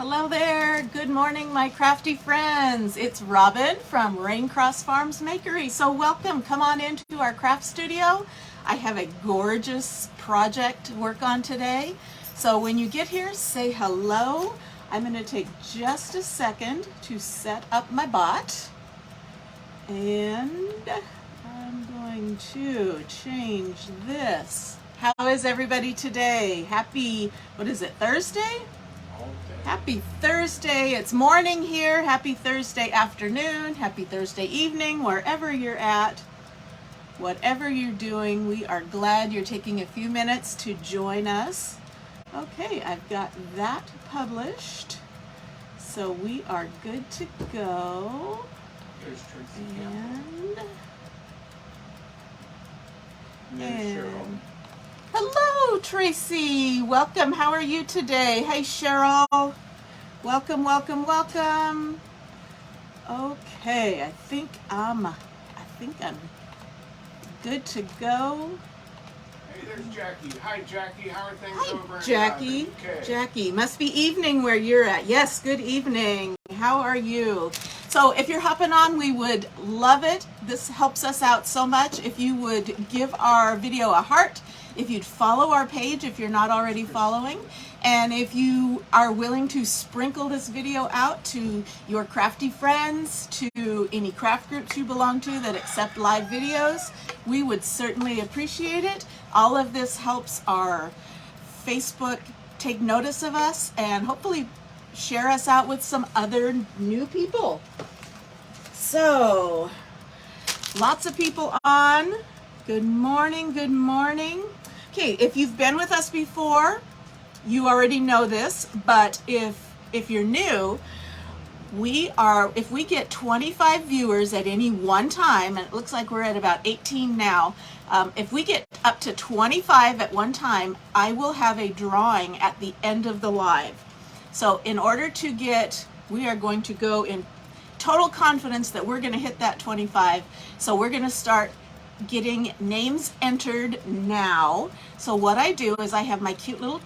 Hello there. Good morning, my crafty friends. It's Robin from Raincross Farms Makery. So welcome. Come on into our craft studio. I have a gorgeous project to work on today. So when you get here, say hello. I'm going to take just a second to set up my bot. And I'm going to change this. How is everybody today? Happy, what is it, Thursday? Happy Thursday. It's morning here. Happy Thursday afternoon. Happy Thursday evening, wherever you're at. Whatever you're doing, we are glad you're taking a few minutes to join us. Okay, I've got that published. So we are good to go. There's Tracy. And hello, Tracy. Welcome. How are you today? Hey, Cheryl. Welcome, welcome, welcome. Okay, I think I'm good to go. Hey, there's Jackie. Hi, Jackie. How are things over Jackie. in the UK? Jackie, must be evening where you're at. Yes, good evening. How are you? So if you're hopping on, we would love it. This helps us out so much. If you would give our video a heart, if you'd follow our page if you're not already following, and if you are willing to sprinkle this video out to your crafty friends, to any craft groups you belong to that accept live videos, we would certainly appreciate it. All of this helps our Facebook take notice of us and hopefully share us out with some other new people. So, lots of people on. Good morning, good morning. Okay, if you've been with us before, you already know this, but if you're new, if we get 25 viewers at any one time, and it looks like we're at about 18 now, if we get up to 25 at one time, I will have a drawing at the end of the live. So in order to we are going to go in total confidence that we're going to hit that 25. So we're going to start getting names entered now. So what I do is I have my cute little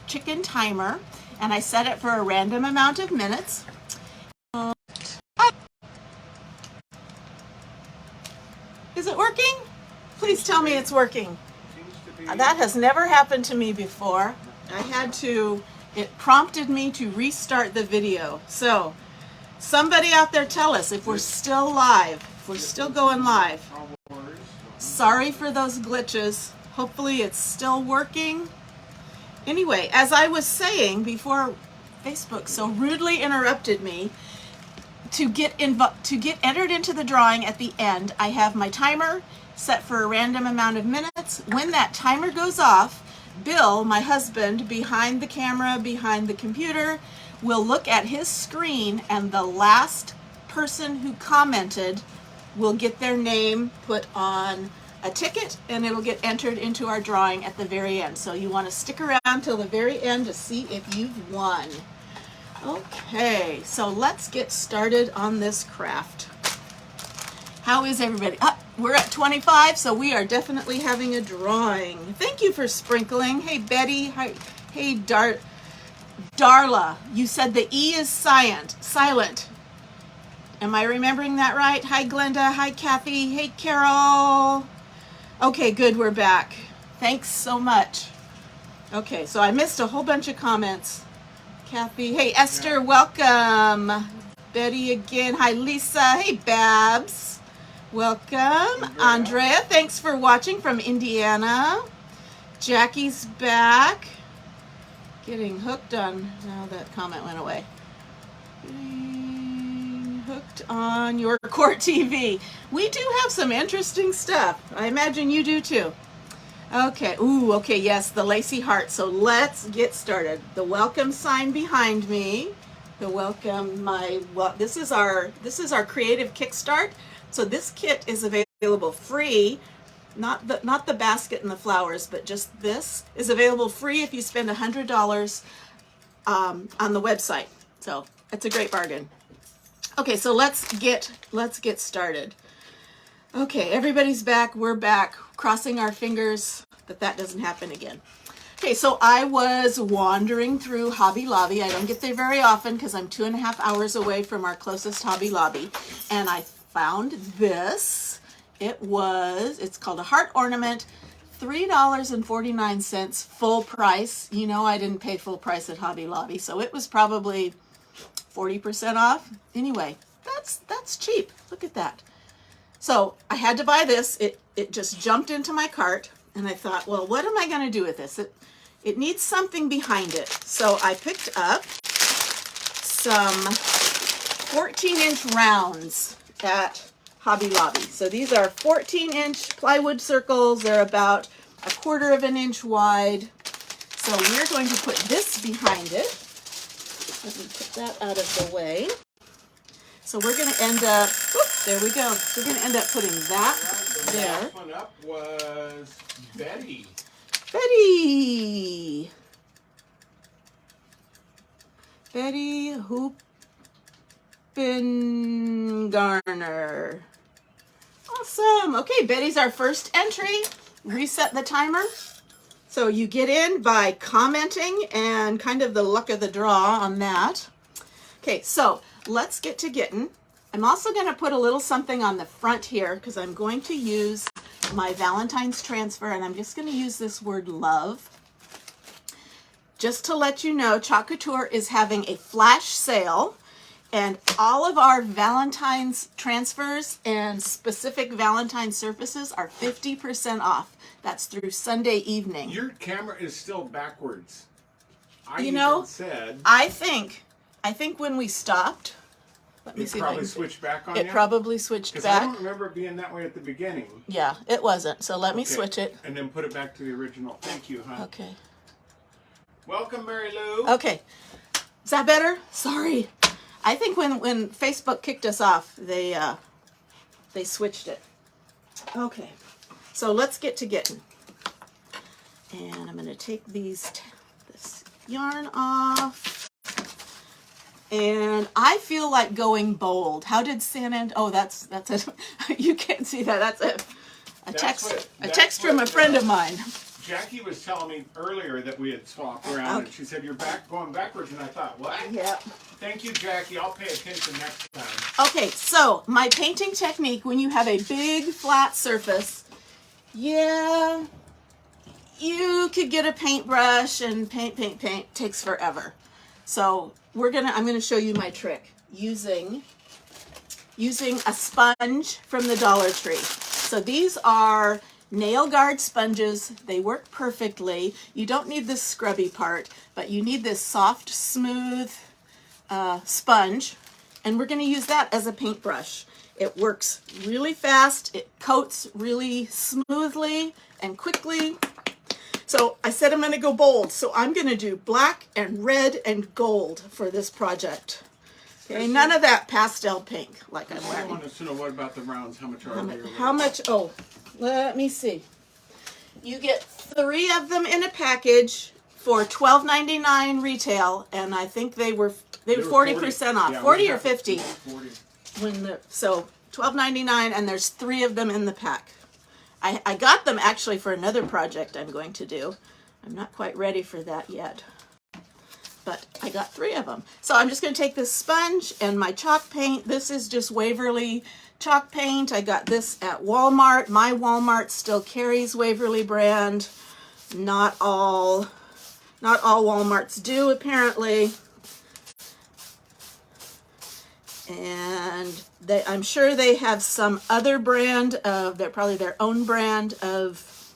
chicken timer and I set it for a random amount of minutes. Is it working? Please tell me it's working. That has never happened to me before. It prompted me to restart the video. So somebody out there tell us if we're still live, if we're still going live. Sorry for those glitches. Hopefully it's still working. Anyway, as I was saying before Facebook so rudely interrupted me, to get entered into the drawing at the end, I have my timer set for a random amount of minutes. When that timer goes off, Bill, my husband, behind the camera, behind the computer, will look at his screen, and the last person who commented will get their name put on a ticket, and it'll get entered into our drawing at the very end. So you want to stick around till the very end to see if you've won. Okay, so let's get started on this craft. How is everybody? We're at 25, so we are definitely having a drawing. Thank you for sprinkling. Hey, Betty. Hi. Hey, Darla. You said the E is silent. Am I remembering that right? Hi, Glenda. Hi, Kathy. Hey, Carol. Okay, good. We're back. Thanks so much. Okay, so I missed a whole bunch of comments. Kathy. Hey, Esther. Welcome. Betty again. Hi, Lisa. Hey, Babs. Welcome. Andrea, thanks for watching from Indiana. Jackie's back. Getting hooked on, now that comment went away. Getting hooked on your court TV. We do have some interesting stuff. I imagine you do too. Okay, okay, yes, the lacy heart. So let's get started. The welcome sign behind me. The welcome, this is our creative kickstart. So this kit is available free, not the basket and the flowers, but just this is available free if you spend $100 on the website. So it's a great bargain. Okay, so let's get started. Okay, everybody's back. We're back. Crossing our fingers that doesn't happen again. Okay, so I was wandering through Hobby Lobby. I don't get there very often because I'm 2.5 hours away from our closest Hobby Lobby. And I found this. It's called a heart ornament, $3.49 full price. You know, I didn't pay full price at Hobby Lobby, so it was probably 40% off. Anyway, that's cheap. Look at that. So I had to buy this. It just jumped into my cart, and I thought, well, what am I going to do with this? It needs something behind it. So I picked up some 14-inch rounds at Hobby Lobby. So these are 14-inch plywood circles. They're about 1/4 of an inch wide. So we're going to put this behind it. Let me put that out of the way. So we're going to end up, there we go. So we're going to end up putting that there. The last one up was Betty. Betty Hoopengarner. Awesome. Okay, Betty's our first entry. Reset the timer. So you get in by commenting and kind of the luck of the draw on that. Okay, so let's get to getting. I'm also going to put a little something on the front here because I'm going to use my Valentine's transfer, and I'm just going to use this word love. Just to let you know, Chalk Couture is having a flash sale, and all of our Valentine's transfers and specific Valentine surfaces are 50% off. That's through Sunday evening. Your camera is still backwards. You know, said I think when we stopped, let me it see probably if I can, switched back on it you? probably switched Because I back. don't remember it being that way at the beginning. Yeah, it wasn't. So let me Okay. switch it. And then put it back to the original. Thank you, hon. Okay. Welcome, Mary Lou. Okay. Is that better? Sorry. I think when Facebook kicked us off, they switched it. Okay. So let's get to getting. And I'm going to take this yarn off. And I feel like going bold. How did Santa? Oh, that's it. You can't see that. That's a text from a friend of mine. Jackie was telling me earlier that we had swapped around, and she said you're going backwards, and I thought, what? Yeah. Thank you, Jackie. I'll pay attention next time. Okay, so my painting technique when you have a big flat surface, yeah, you could get a paintbrush and paint. Takes forever. So I'm gonna show you my trick using a sponge from the Dollar Tree. So these are nail guard sponges. They work perfectly. You don't need this scrubby part, but you need this soft, smooth sponge, and we're going to use that as a paintbrush. It works really fast. It coats really smoothly and quickly. So I said I'm going to go bold, so I'm going to do black and red and gold for this project. Okay, none of that pastel pink like I'm I wearing. want us to know what about the rounds? How much are they? How much? Oh, let me see. You get 3 of them in a package for $12.99 retail, and I think they were 40% off, Yeah, 40 or 50. 40. So $12.99, and there's 3 of them in the pack. I got them actually for another project I'm going to do. I'm not quite ready for that yet, but I got 3 of them. So I'm just going to take this sponge and my chalk paint. This is just Waverly chalk paint. I got this at Walmart. My Walmart still carries Waverly brand. Not all Walmarts do, apparently. And I'm sure they have some other brand of, they're probably their own brand of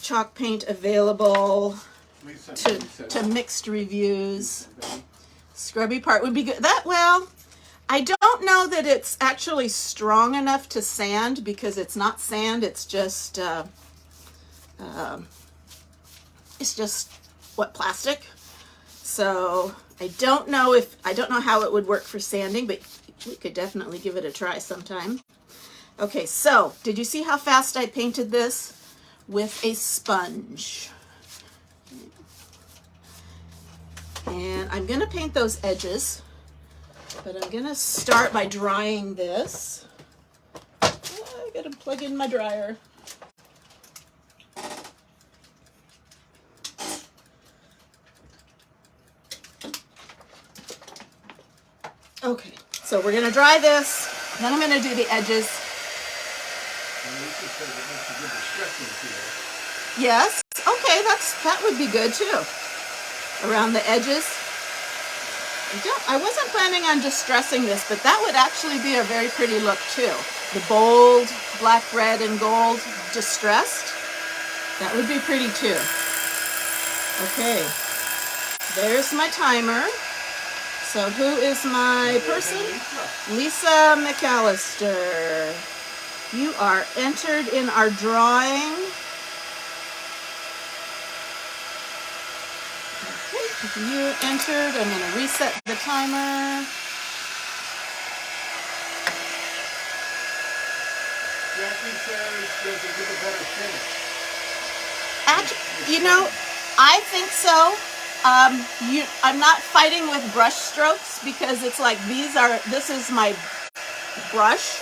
chalk paint available to mixed reviews. Scrubby part would be good. I don't know that it's actually strong enough to sand because it's not sand. It's just plastic. So I don't know how it would work for sanding, but we could definitely give it a try sometime. Okay, so did you see how fast I painted this with a sponge? And I'm going to paint those edges, but I'm going to start by drying this. I got to plug in my dryer. Okay, so we're gonna dry this, then I'm gonna do the edges. Yes, okay, that would be good too. Around the edges. I wasn't planning on distressing this, but that would actually be a very pretty look too. The bold black, red, and gold distressed. That would be pretty too. Okay, there's my timer. So who is my person? Lisa McAllister. You are entered in our drawing. Okay, you entered. I'm going to reset the timer. Jackie says, does it give a better finish? Actually, you know, I think so. I'm not fighting with brush strokes because it's like this is my brush.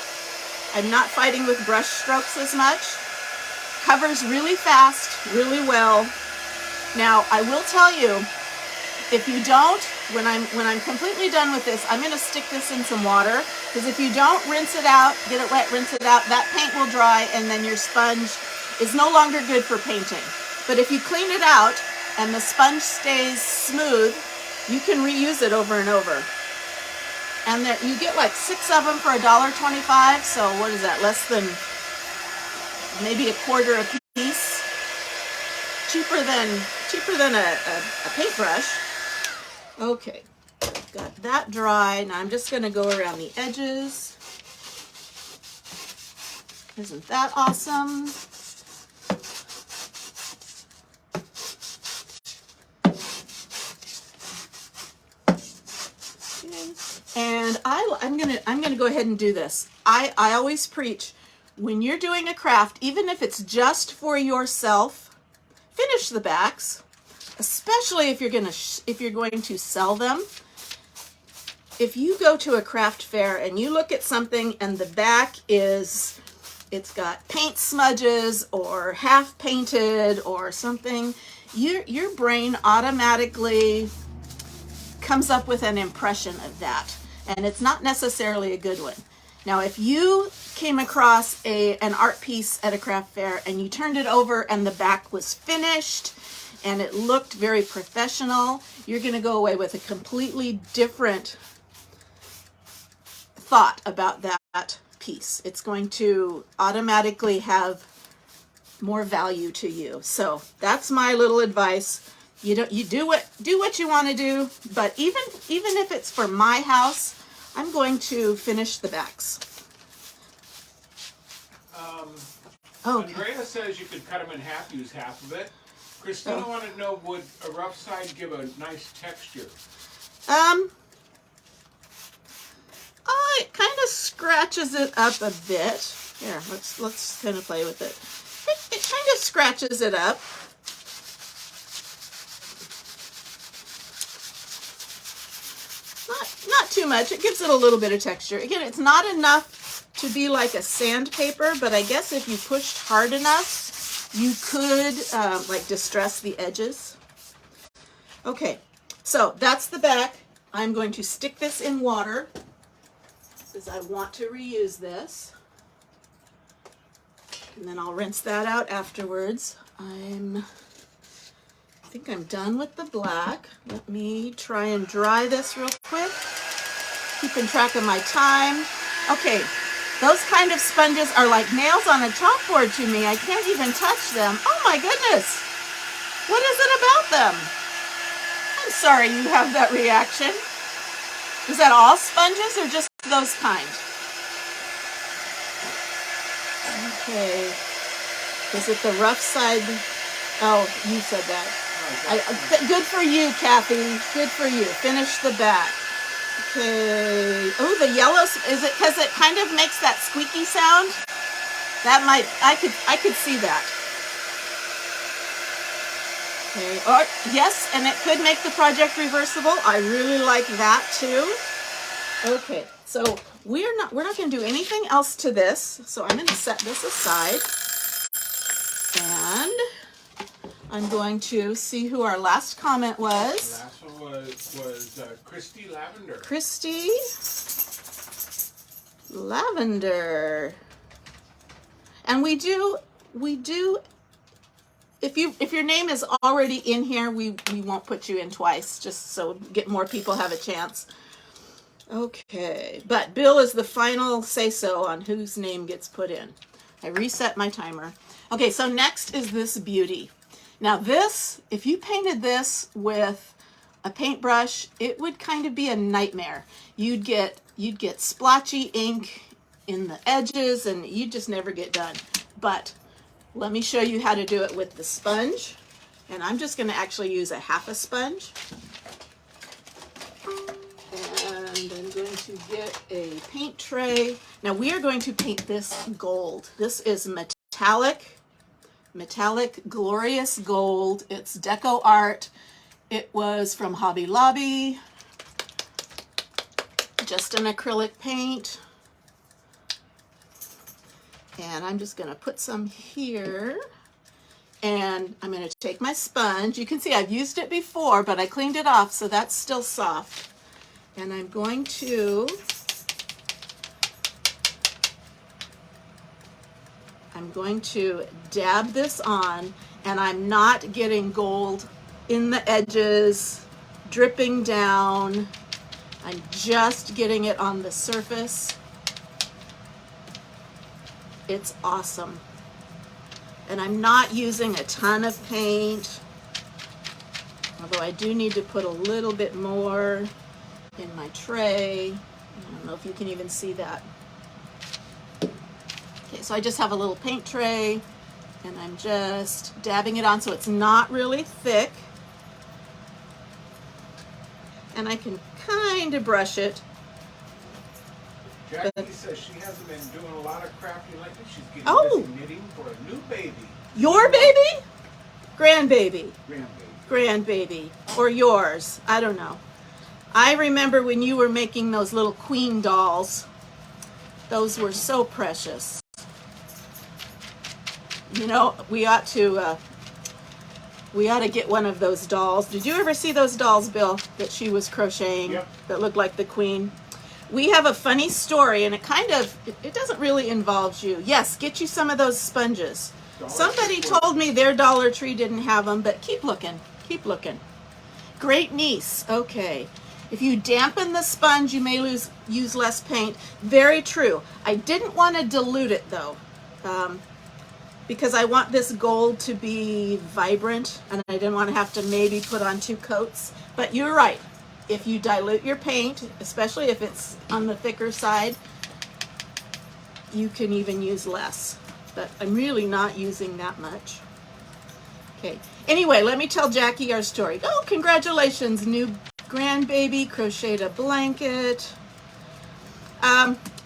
I'm not fighting with brush strokes as much. Covers really fast, really well. Now, I will tell you, if you don't, when I'm completely done with this, I'm going to stick this in some water, because if you don't rinse it out, get it wet, rinse it out, that paint will dry, and then your sponge is no longer good for painting. But if you clean it out and the sponge stays smooth, you can reuse it over and over. And there, you get like 6 of them for $1.25, so what is that, less than maybe a quarter a piece? Cheaper than a paintbrush. Okay, got that dry. Now I'm just gonna go around the edges. Isn't that awesome? And I'm gonna go ahead and do this. I always preach, when you're doing a craft, even if it's just for yourself, finish the backs, especially if you're going to sell them. If you go to a craft fair and you look at something and the back it's got paint smudges or half painted or something, your brain automatically comes up with an impression of that, and it's not necessarily a good one. Now, if you came across an art piece at a craft fair and you turned it over and the back was finished and it looked very professional, you're going to go away with a completely different thought about that piece. It's going to automatically have more value to you. So that's my little advice. You do what you want to do, but even if it's for my house, I'm going to finish the backs. Okay. Andrea says you could cut them in half, use half of it. Christina wanted to know, would a rough side give a nice texture? It kind of scratches it up a bit. Here, let's kind of play with it. It kind of scratches it up. Not too much. It gives it a little bit of texture. Again, it's not enough to be like a sandpaper, but I guess if you pushed hard enough, you could like distress the edges. Okay, so that's the back. I'm going to stick this in water because I want to reuse this. And then I'll rinse that out afterwards. I think I'm done with the black. Let me try and dry this real quick. Keeping track of my time. Okay, those kind of sponges are like nails on a chalkboard to me. I can't even touch them. Oh my goodness. What is it about them? I'm sorry you have that reaction. Is that all sponges or just those kind? Okay. Is it the rough side? Oh, you said that. Good for you, Kathy. Good for you. Finish the back. Okay. Oh, the yellow, is it because it kind of makes that squeaky sound? That might, I could see that. Okay. Or, yes, and it could make the project reversible. I really like that too. Okay. So we're not going to do anything else to this. So I'm going to set this aside. And I'm going to see who our last comment was. Last one was Christy Lavender. Christy Lavender. And we do, if your name is already in here, we won't put you in twice, just so get more people have a chance. Okay, but Bill is the final say-so on whose name gets put in. I reset my timer. Okay, so next is this beauty. Now this, if you painted this with a paintbrush, it would kind of be a nightmare. You'd get splotchy ink in the edges and you'd just never get done. But let me show you how to do it with the sponge. And I'm just going to actually use a half a sponge. And I'm going to get a paint tray. Now we are going to paint this gold. This is metallic glorious gold. It's deco art. It was from Hobby Lobby. Just an acrylic paint. And I'm just going to put some here. And I'm going to take my sponge. You can see I've used it before, but I cleaned it off, so that's still soft. And I'm going to dab this on, and I'm not getting gold in the edges, dripping down. I'm just getting it on the surface. It's awesome. And I'm not using a ton of paint, although I do need to put a little bit more in my tray. I don't know if you can even see that. Okay, so I just have a little paint tray and I'm just dabbing it on so it's not really thick. And I can kind of brush it. Jackie says she hasn't been doing a lot of crafting lately. She's getting busy knitting for a new baby. Your baby? Grandbaby. Grandbaby. Grandbaby. Or yours. I don't know. I remember when you were making those little queen dolls. Those were so precious. You know, we ought to get one of those dolls. Did you ever see those dolls, Bill, that she was crocheting? Yep. That looked like the queen? We have a funny story, and it doesn't really involve you. Yes, get you some of those sponges. Somebody told me their Dollar Tree didn't have them, but keep looking. Keep looking. Great niece. Okay. If you dampen the sponge, you may use less paint. Very true. I didn't want to dilute it, though, because I want this gold to be vibrant, and I didn't want to have to maybe put on 2 coats. But you're right. If you dilute your paint, especially if it's on the thicker side, you can even use less. But I'm really not using that much. Okay. Anyway, let me tell Jackie our story. Oh, congratulations, new grandbaby, crocheted a blanket.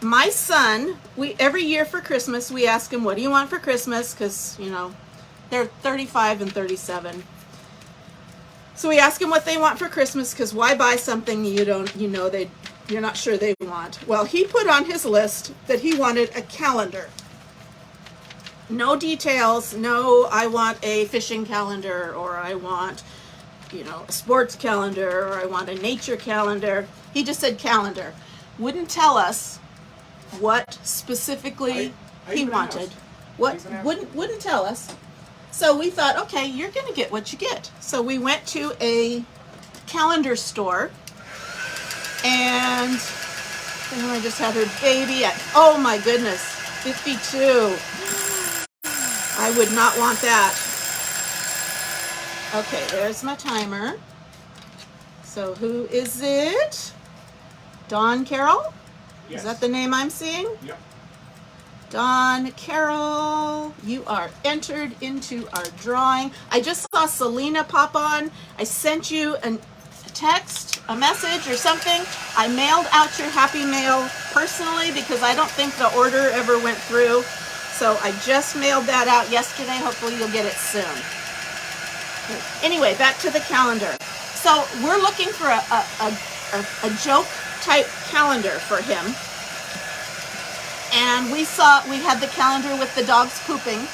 My son, every year for Christmas, we ask him, what do you want for Christmas? Because, you know, they're 35 and 37. So we ask them what they want for Christmas, because why buy something you're not sure they want? Well, he put on his list that he wanted a calendar. No details, no, I want a fishing calendar, or I want, a sports calendar, or I want a nature calendar. He just said calendar. Wouldn't tell us what specifically he wanted. Wouldn't tell us. So we thought, okay, you're going to get what you get. So we went to a calendar store, and I just had her baby at, oh my goodness, 52. I would not want that. Okay, there's my timer. So who is it? Dawn Carroll? Yes. Is that the name I'm seeing? Yep. Dawn Carroll, you are entered into our drawing. I just saw Selena pop on. I sent you a text, a message or something. I mailed out your happy mail personally because I don't think the order ever went through. So I just mailed that out yesterday. Hopefully you'll get it soon. Anyway, back to the calendar. So we're looking for a joke type calendar for him. And we had the calendar with the dogs pooping.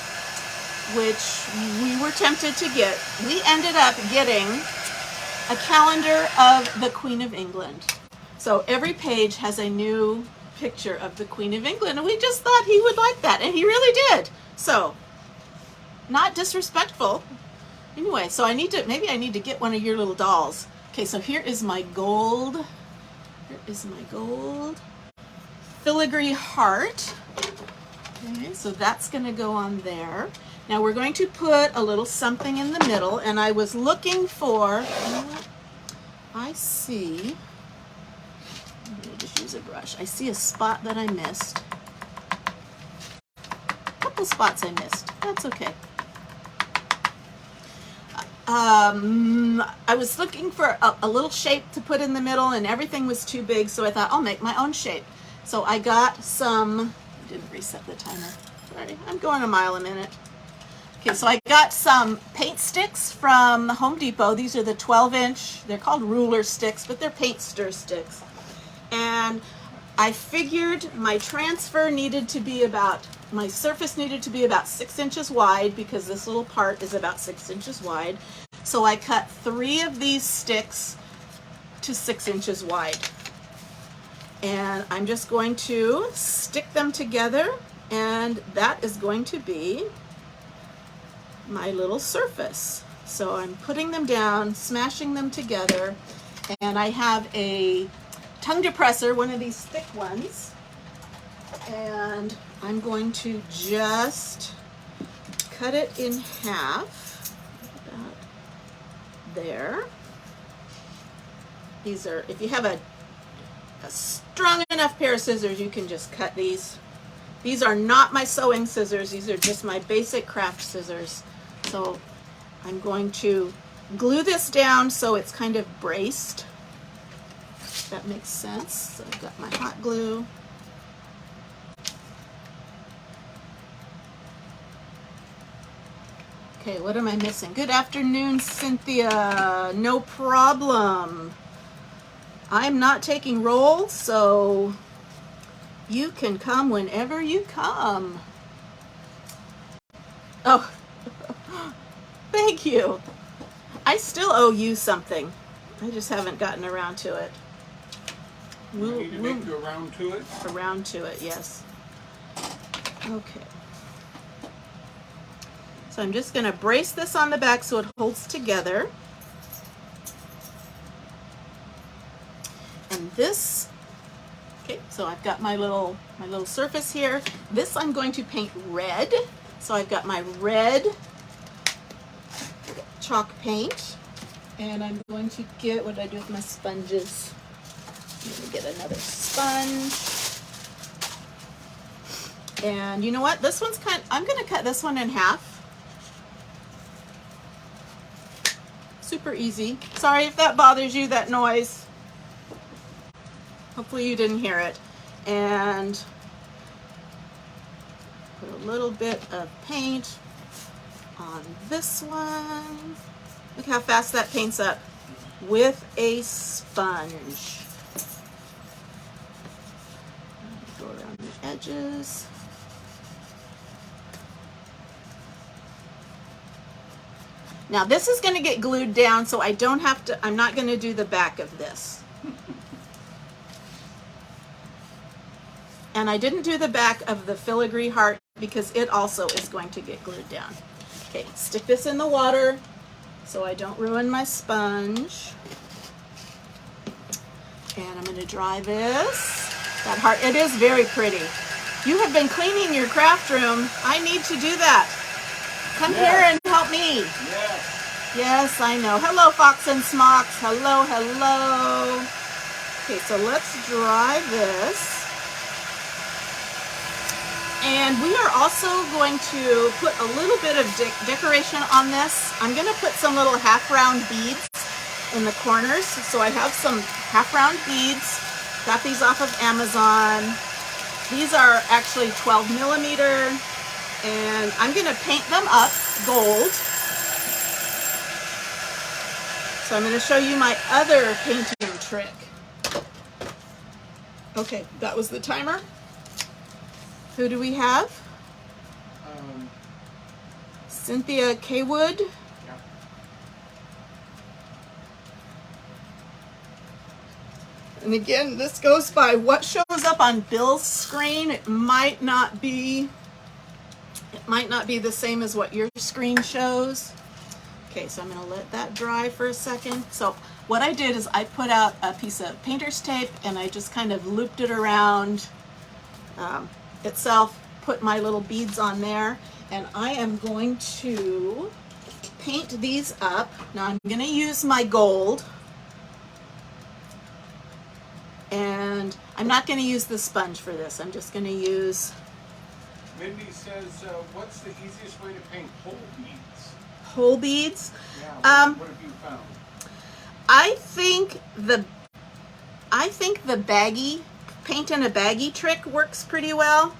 which we were tempted to get, we ended up getting a calendar of the Queen of England. So every page has a new picture of the Queen of England, and we just thought he would like that, and he really did. So, not disrespectful. Anyway, so maybe I need to get one of your little dolls. Okay, so here is my gold. Here is my gold filigree heart. Okay, so that's going to go on there. Now we're going to put a little something in the middle, and I was looking for, you know what? I see, I'm going to just use a brush. I see a spot that I missed. A couple spots I missed. That's okay. I was looking for a little shape to put in the middle, and everything was too big, so I thought I'll make my own shape. So I got some, I didn't reset the timer. Sorry, I'm going a mile a minute. Okay, so I got some paint sticks from Home Depot. These are the 12-inch. They're called ruler sticks, but they're paint stir sticks. And I figured my transfer needed to be about, my surface needed to be about 6 inches wide, because this little part is about 6 inches wide. So I cut 3 of these sticks to 6 inches wide. And I'm just going to stick them together, and that is going to be my little surface. So I'm putting them down, smashing them together, and I have a tongue depressor, one of these thick ones, and I'm going to just cut it in half, about there. These are, if you have a strong enough pair of scissors, you can just cut these. These are not my sewing scissors, these are just my basic craft scissors. So I'm going to glue this down so it's kind of braced, if that makes sense. So I've got my hot glue. Okay, what am I missing? Good afternoon, Cynthia. No problem. I'm not taking rolls, so you can come whenever you come. Oh, thank you. I still owe you something. I just haven't gotten around to it. You need to make you around to it? Around to it, yes. Okay. So I'm just going to brace this on the back so it holds together. And this, okay, so I've got my little surface here. This I'm going to paint red. So I've got my red chalk paint, and I'm going to get, what did I do with my sponges? I'm going to get another sponge. And you know what? This one's I'm going to cut this one in half. Super easy. Sorry if that bothers you, that noise. Hopefully you didn't hear it. And put a little bit of paint on this one. Look how fast that paints up with a sponge. Go around the edges. Now this is going to get glued down, so I don't have to, I'm not going to do the back of this. And I didn't do the back of the filigree heart because it also is going to get glued down. Okay, stick this in the water so I don't ruin my sponge. And I'm going to dry this. That heart, it is very pretty. You have been cleaning your craft room. I need to do that. Come here and help me. Yes. Yes, I know. Hello, Fox and Smocks. Hello, hello. Okay, so let's dry this. And we are also going to put a little bit of decoration on this. I'm going to put some little half-round beads in the corners. So I have some half-round beads. Got these off of Amazon. These are actually 12 millimeter. And I'm going to paint them up gold. So I'm going to show you my other painting trick. Okay, that was the timer. Who do we have? Cynthia Kaywood. Yeah. And again, this goes by what shows up on Bill's screen. It might not be the same as what your screen shows. Okay, so I'm going to let that dry for a second. So what I did is I put out a piece of painter's tape and I just kind of looped it around itself, put my little beads on there, and I am going to paint these up. Now I'm going to use my gold, and I'm not going to use the sponge for this. I'm just going to use... Mindy says, what's the easiest way to paint whole beads? Whole beads? Yeah, what have you found? I think the baggy, paint in a baggy trick works pretty well.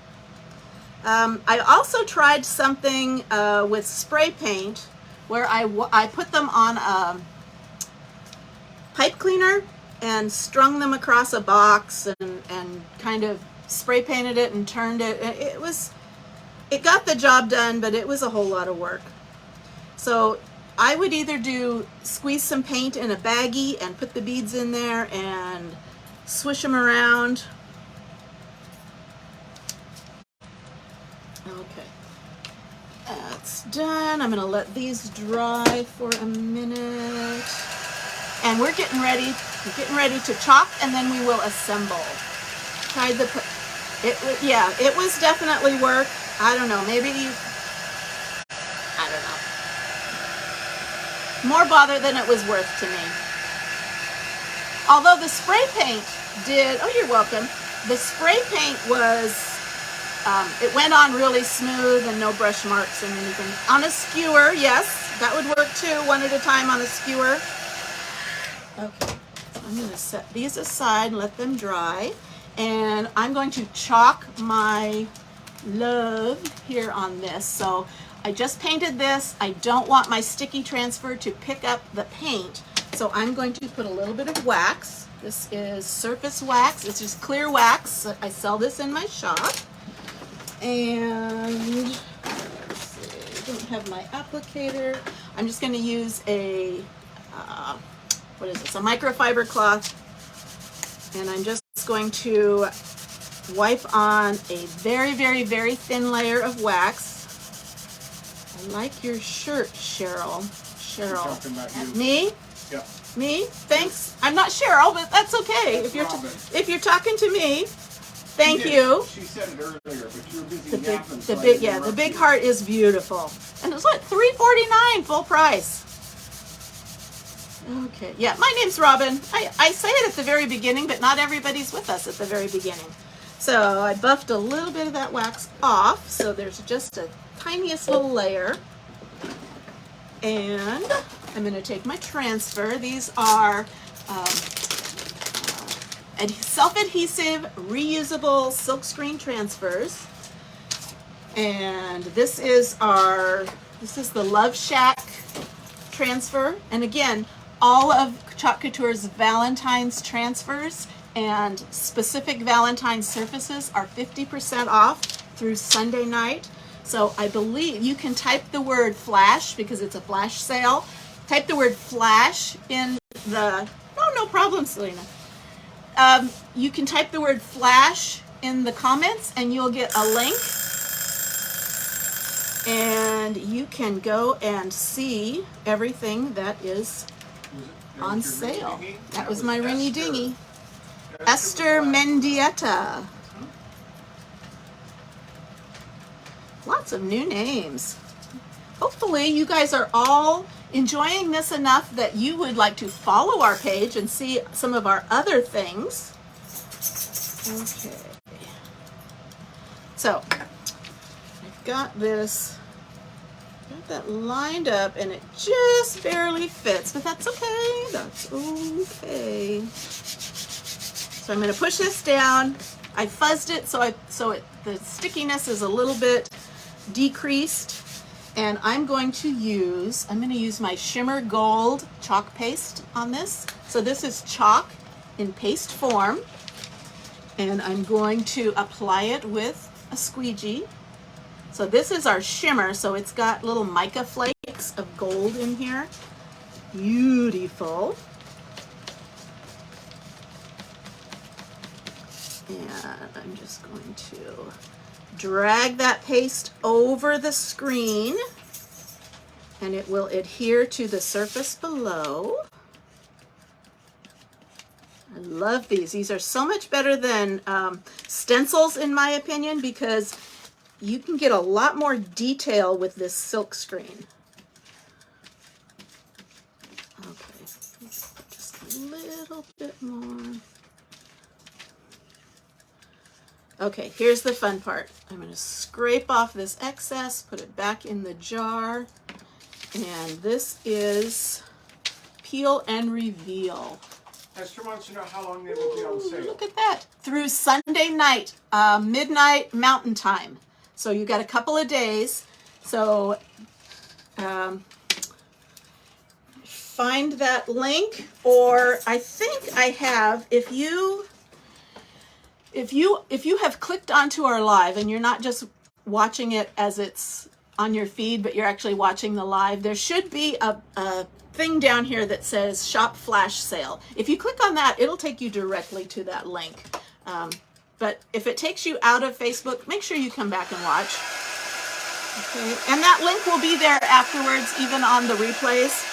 I also tried something with spray paint where I put them on a pipe cleaner and strung them across a box and kind of spray painted it and turned it. It got the job done, but it was a whole lot of work. So I would either squeeze some paint in a baggie and put the beads in there and swish them around. Okay, that's done. I'm gonna let these dry for a minute. And we're getting ready to chalk, and then we will assemble. It was definitely work. I don't know, maybe I don't know. More bother than it was worth to me. Although the spray paint did, oh, you're welcome. The spray paint was, it went on really smooth and no brush marks and anything. On a skewer, yes, that would work too, one at a time on a skewer. Okay, so I'm going to set these aside and let them dry. And I'm going to chalk my love here on this. So I just painted this. I don't want my sticky transfer to pick up the paint. So I'm going to put a little bit of wax. This is surface wax. It's just clear wax. I sell this in my shop. And let's see, I don't have my applicator. I'm just going to use a, what is this? A microfiber cloth. And I'm just going to wipe on a very, very, very thin layer of wax. I like your shirt, Cheryl. Talking about you. Me? Yeah. Me? Thanks. I'm not Cheryl, but that's okay. That's If you're talking to me, thank you. She said it earlier, but you were busy yapping. The big heart is beautiful. And it's what, $3.49 full price. Okay, yeah, my name's Robin. I say it at the very beginning, but not everybody's with us at the very beginning. So I buffed a little bit of that wax off, so there's just a tiniest little layer. And I'm going to take my transfer. These are self-adhesive, reusable silkscreen transfers. And this is the Love Shack transfer. And again, all of Chalk Couture's Valentine's transfers and specific Valentine's surfaces are 50% off through Sunday night. So I believe you can type the word flash because it's a flash sale. Type the word flash in the, no problem, Selena. You can type the word flash in the comments and you'll get a link. And you can go and see everything that is on sale. That was my ringy dingy. Esther Mendieta. Lots of new names. Hopefully you guys are all enjoying this enough that you would like to follow our page and see some of our other things. Okay. So, I've got that lined up and it just barely fits, but that's okay. That's okay. So I'm going to push this down. I fuzzed it so the stickiness is a little bit decreased, and I'm going to use my Shimmer Gold chalk paste on this. So this is chalk in paste form, and I'm going to apply it with a squeegee. So this is our shimmer, so it's got little mica flakes of gold in here. Beautiful. And I'm just going to drag that paste over the screen, and it will adhere to the surface below. I love these. These are so much better than stencils, in my opinion, because you can get a lot more detail with this silk screen. Okay, just a little bit more. Okay, here's the fun part. I'm going to scrape off this excess, put it back in the jar, and this is Peel and Reveal. Esther wants to know how long they will be on sale. Look at that. Through Sunday night, midnight Mountain Time. So you got a couple of days. So find that link, or I think I have, if you have clicked onto our live and you're not just watching it as it's on your feed, but you're actually watching the live, there should be a thing down here that says Shop Flash Sale. If you click on that, it'll take you directly to that link. But if it takes you out of Facebook, make sure you come back and watch. Okay, and that link will be there afterwards, even on the replays.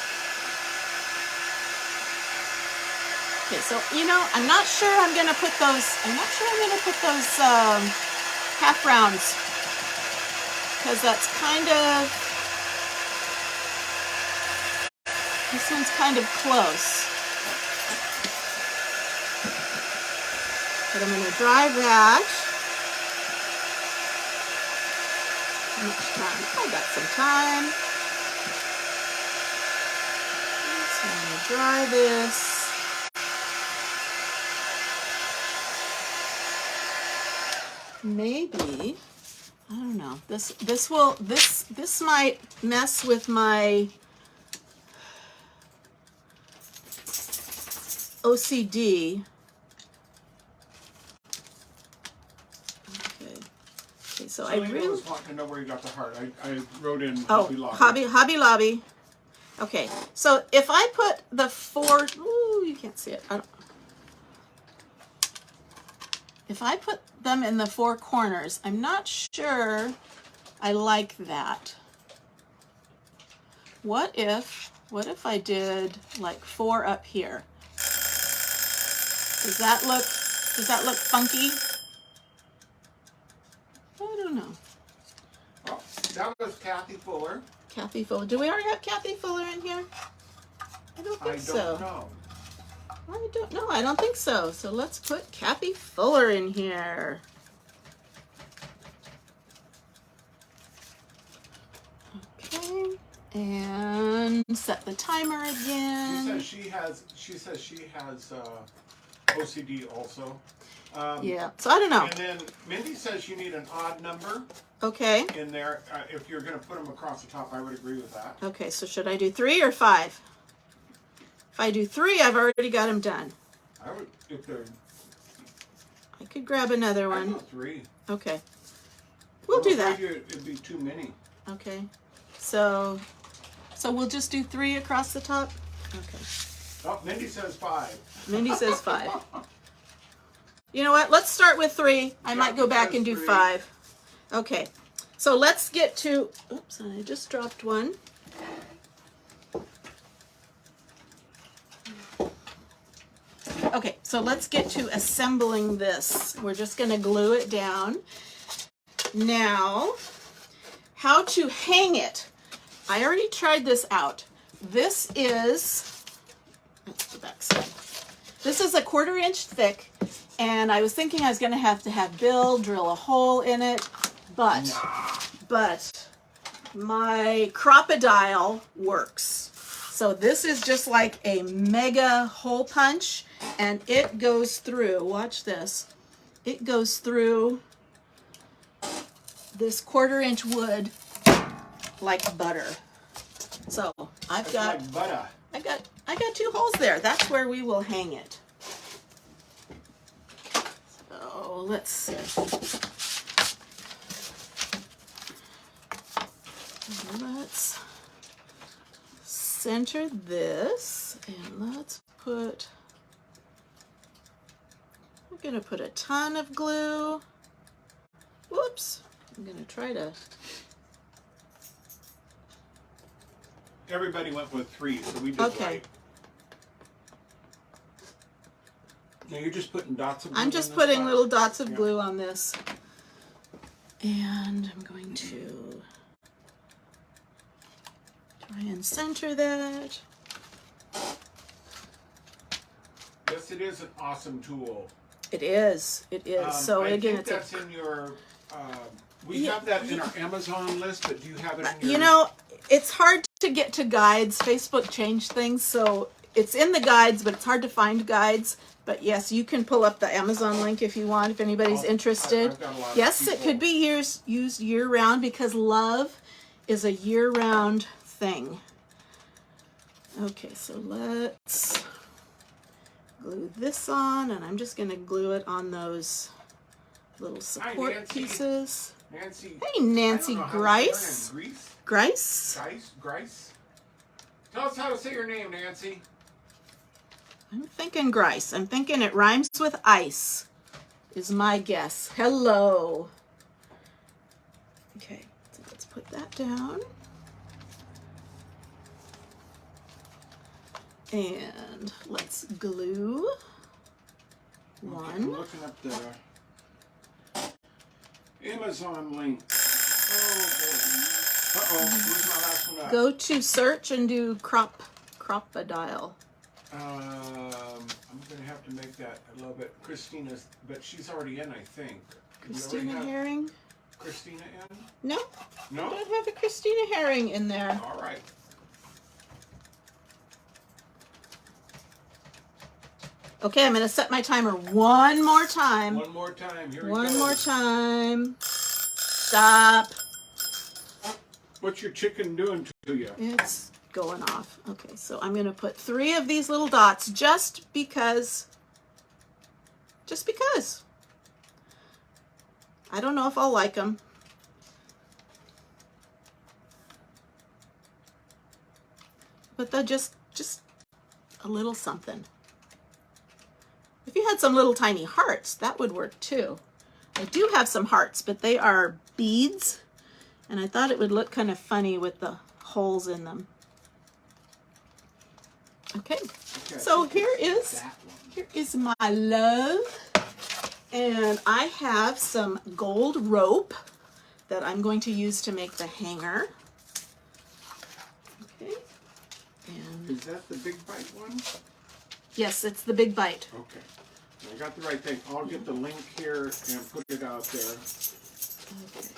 Okay, so, you know, I'm not sure I'm going to put those half rounds, because that's kind of, this one's kind of close. But I'm going to dry that. How much time? I got some time. So I'm going to dry this. Maybe, I don't know. This might mess with my OCD. Okay, so I really was wanting to know where you got the heart. I wrote in Hobby Lobby. Hobby Lobby. Okay, so if I put the four, ooh, you can't see it. If I put them in the four corners, I'm not sure I like that. What if I did like four up here? Does that look funky? I don't know. Oh, that was Kathy Fuller. Kathy Fuller. Do we already have Kathy Fuller in here? I don't think so. I don't know. I don't know. I don't think so. So let's put Kathy Fuller in here. Okay. And set the timer again. She says she has OCD also. Yeah. So I don't know. And then Mindy says you need an odd number. Okay. In there, if you're going to put them across the top, I would agree with that. Okay. So should I do 3 or 5? If I do 3, I've already got them done. I would, if they're. I could grab another I one. go 3. Okay. We'll do that. It'd be too many. Okay. So we'll just do 3 across the top? Okay. Oh, Mindy says 5. Mindy says 5. You know what? Let's start with 3. I might go back and do 5. Okay. So let's get to, oops, I just dropped one. Okay, so let's get to assembling this. We're just going to glue it down. Now, how to hang it. I already tried this out. This is, that's the back side. This is a 1/4 inch thick, and I was thinking I was going to have Bill drill a hole in it, but my crocodile works. So this is just like a mega hole punch, and it goes through, watch this, it goes through this 1/4 inch wood like butter. So I've got, like butter. I got 2 holes there. That's where we will hang it. So let's see. Let's center this, and let's put, I'm gonna put a ton of glue. Whoops, I'm gonna try to. Everybody went with 3, so we did Okay. right. Now you're just putting dots of glue I'm on just this putting spot? little dots of Yeah. glue on this. And I'm going to try and center that. Yes, it is an awesome tool. It is. It is. So I again, think it's that's in your. We Yeah, have that in our Amazon list, but do you have it in your? you know, it's hard to get to guides. Facebook changed things, so it's in the guides, but it's hard to find guides. But yes, you can pull up the Amazon link if you want, if anybody's interested. I've got a lot of Yes, it people- could be used year-round because love is a year-round thing. Okay, so let's glue this on, and I'm just going to glue it on those little support Nancy. pieces. Nancy. Hey, Nancy I don't know how to say Grice. your name. Grice? Grice. Tell us how to say your name, Nancy. I'm thinking Grice. I'm thinking it rhymes with ice, is my guess. Hello. Okay, so let's put that down. And let's glue I'm one. looking up the Amazon link. Oh boy. Uh-oh, where's my last one at? Go to search and do crocodile. I'm gonna have to make that a little bit. Christina's, but she's already in, I think. Do we already Christina have Herring? Christina in? No, No? I don't have a Christina Herring in there. All right. Okay, I'm going to set my timer one more time. One more time. Here we go. One more time. Stop. What's your chicken doing to you? It's going off. Okay, so I'm going to put 3 of these little dots just because. Just because. I don't know if I'll like them. But they're just a little something. If you had some little tiny hearts, that would work too. I do have some hearts, but they are beads, and I thought it would look kind of funny with the holes in them. Okay, so here is my love, and I have some gold rope that I'm going to use to make the hanger. Okay, and Is that the big bite one? yes, it's the big bite. Okay. I got the right thing. I'll get the link here and put it out there. Okay.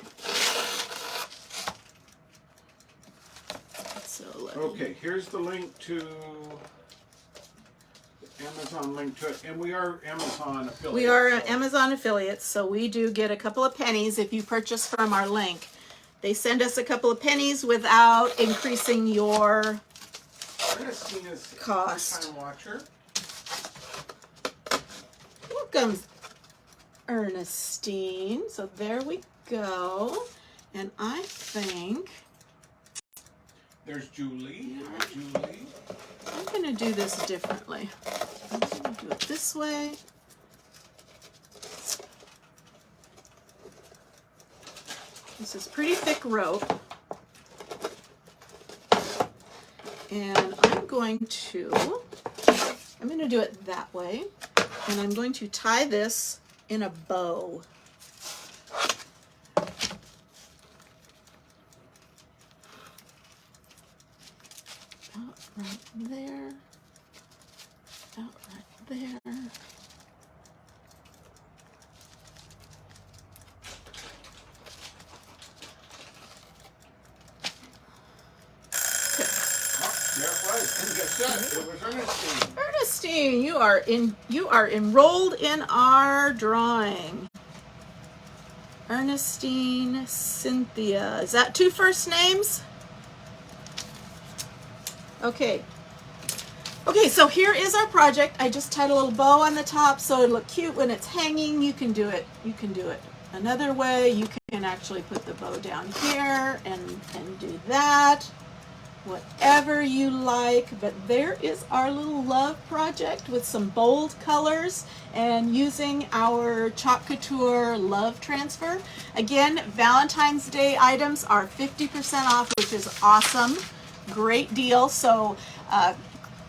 So let me- Okay, here's the link to the Amazon link to it. And we are Amazon affiliates. We are so- Amazon affiliates, so we do get a couple of pennies if you purchase from our link. They send us a couple of pennies without increasing your Ernestine is a cost. first-time watcher. Welcome, Ernestine. So there we go. And I think There's Julie. Hi, Julie. I'm going to do this differently. I'm going to do it this way. This is pretty thick rope. And I'm going to do it that way. And I'm going to tie this in a bow. Out right there. Out right there. There it was. And guess what? It was Ernestine. Ernestine, you are enrolled in our drawing. Ernestine Cynthia. Is that 2 first names? Okay. Okay, so here is our project. I just tied a little bow on the top so it'll look cute when it's hanging. You can do it. You can do it another way, you can actually put the bow down here and do that. Whatever you like, but there is our little love project with some bold colors and using our Chalk Couture love transfer. Again, Valentine's Day items are 50% off, which is awesome. Great deal. So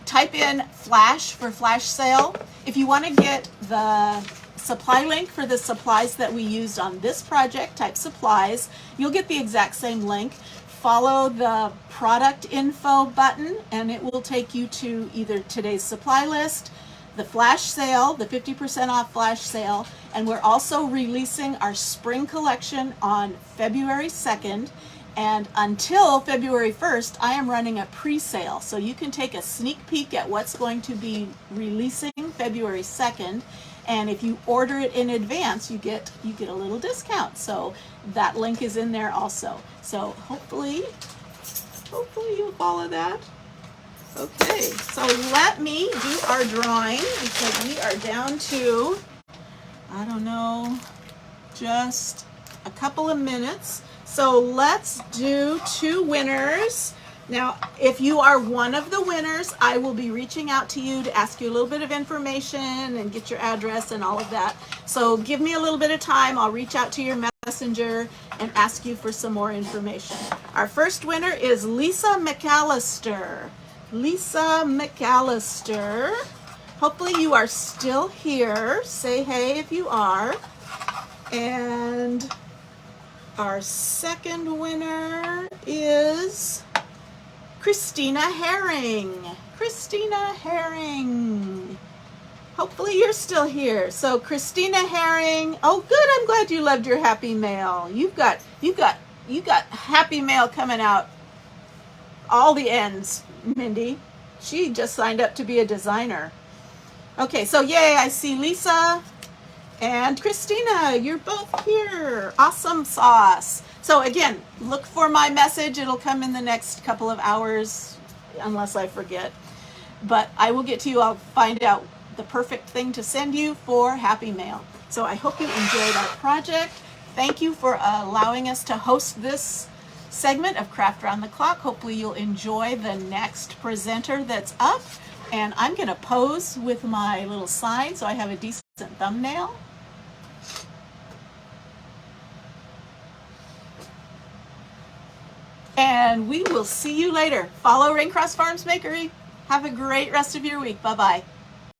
type in flash for flash sale. If you want to get the supply link for the supplies that we used on this project, type supplies. You'll get the exact same link. Follow the product info button and it will take you to either today's supply list, the flash sale, the 50% off flash sale, and we're also releasing our spring collection on February 2nd. And until February 1st, I am running a pre-sale. So you can take a sneak peek at what's going to be releasing February 2nd. And if you order it in advance, you get a little discount. So that link is in there also. So hopefully you'll follow that. Okay, so let me do our drawing because we are down to, I don't know, just a couple of minutes. So let's do 2 winners. Now, if you are one of the winners, I will be reaching out to you to ask you a little bit of information and get your address and all of that. So give me a little bit of time. I'll reach out to your messenger and ask you for some more information. Our first winner is Lisa McAllister. Lisa McAllister. Hopefully you are still here. Say hey if you are. And our second winner is Christina Herring. Christina Herring. Hopefully you're still here. So Christina Herring. Oh, good. I'm glad you loved your Happy Mail. You got Happy Mail coming out all the ends, Mindy. She just signed up to be a designer. Okay, so yay, I see Lisa and Christina. You're both here. Awesome sauce. So again, look for my message. It'll come in the next couple of hours, unless I forget. But I will get to you. I'll find out the perfect thing to send you for Happy Mail. So I hope you enjoyed our project. Thank you for allowing us to host this segment of Craft Round the Clock. Hopefully you'll enjoy the next presenter that's up. And I'm going to pose with my little sign so I have a decent thumbnail. And we will see you later. Follow Raincross Farms Bakery. Have a great rest of your week. Bye-bye.